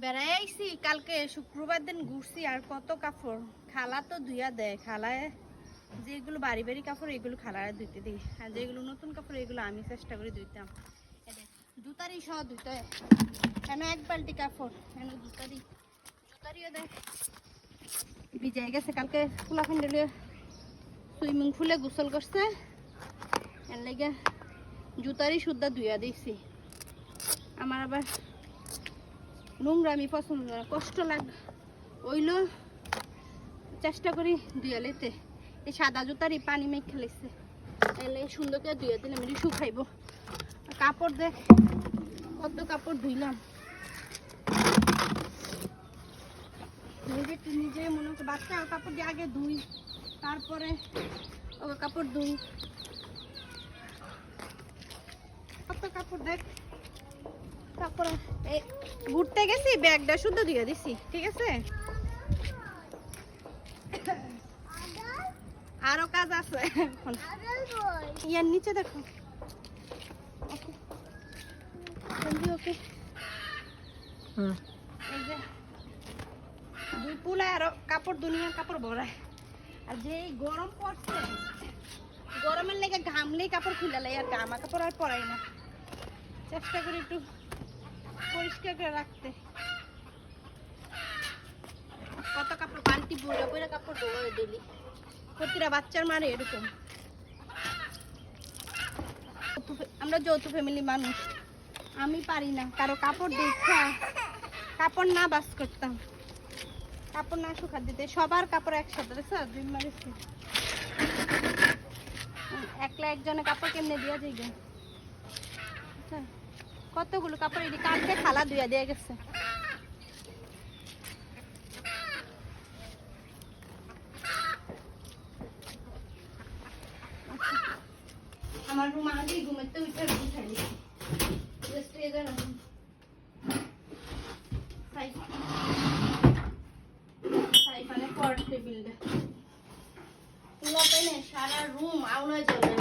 বেড়াই আইছি কালকে শুক্রবার দিন ঘুরছি আর কত কাপড় খালা তো ধুইয়া দেয়। খালায় যেগুলো বাড়ি বাড়ি কাপড় এগুলো খালায় ধুইতে দিই, আর যেগুলো নতুন কাপড় এগুলো আমি চেষ্টা করে ধুইতাম। জুতারি সহ ধুইতে কেন এক বালতি কাপড় কেন জুতারিও দেয় ভিজাই গেছে। কালকে ফুলা ফ্যান্ডেলে সুইমিং পুলে গোসল করছে, এর লেগে জুতারি শুদ্ধা ধুইয়া দিয়েছি। আমার আবার নোংরা আমি পছন্দ না, কষ্ট লাগ ওইলো চেষ্টা করি ধুইয়া লেতে। এই সাদা জুতারই পানি মেঘ খেলেছে, এলে সুন্দর করে ধুইয়া দিলাম, এটি শুকাইব। কাপড় দেখ কত কাপড় ধুইলাম, নিজে মনে হচ্ছে বাচ্চা কাপড় দিয়ে আগে ধুই তারপরে ও কাপড় ধুই। কত কাপড় দেখ। তারপরে ঘুরতে গেছি ব্যাগটা শুদ্ধ দিয়ে দিছি, ঠিক আছে। আরো কাজ আছে ইয়ার নিচে দেখো। ওকে এই যে দুই পুলায় আরো কাপড় দুনিয়ার কাপড় ভরায়। আর যে গরম পড়ছে গরমের লেগে ঘামলেই কাপড় খুলে লাই, আর গামা কাপড় আর পরাই না। চেষ্টা করি একটু পরিষ্কার করে রাখতে। কত কাপড় বালতি বইরা বইরা কাপড় ধোয়া ডেলি, প্রতিটা বাচ্চার মারে এরকম। আমরা যৌথ ফ্যামিলি মানুষ, আমি পারি না কারো কাপড় দেখা কাপড় না বাস করতাম, কাপড় না শুকা দিতে। সবার কাপড় একসাথে দুই মারেছি, একলা একজনে কাপড় কেমনে দিয়া যাইবে। কতগুলো কাপড় এটি কালকে খালা ধুইয়া দিয়ে গেছে। আমার রুম আগে ঘুমের তো উঠে খাইলি সারা রুম আউনা জ্বলে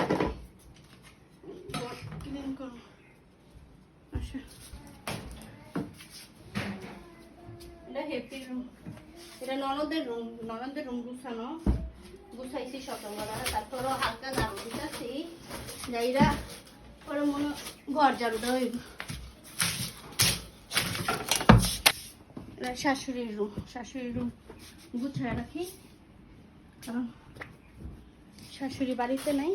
ক্লিন করো। আচ্ছা এটা হ্যাপি রুম, এটা ননদের রুম গুছানো গুছাইছি সকালবেলা। তারপরও হালকা ঝাড়ু দিতেছি যাইরা পরে মনে ঘর ঝাড়ু দেওয়া হইব। এটা শাশুড়ির রুম গুছায় রাখি, কারণ শাশুড়ি বাড়িতে নাই।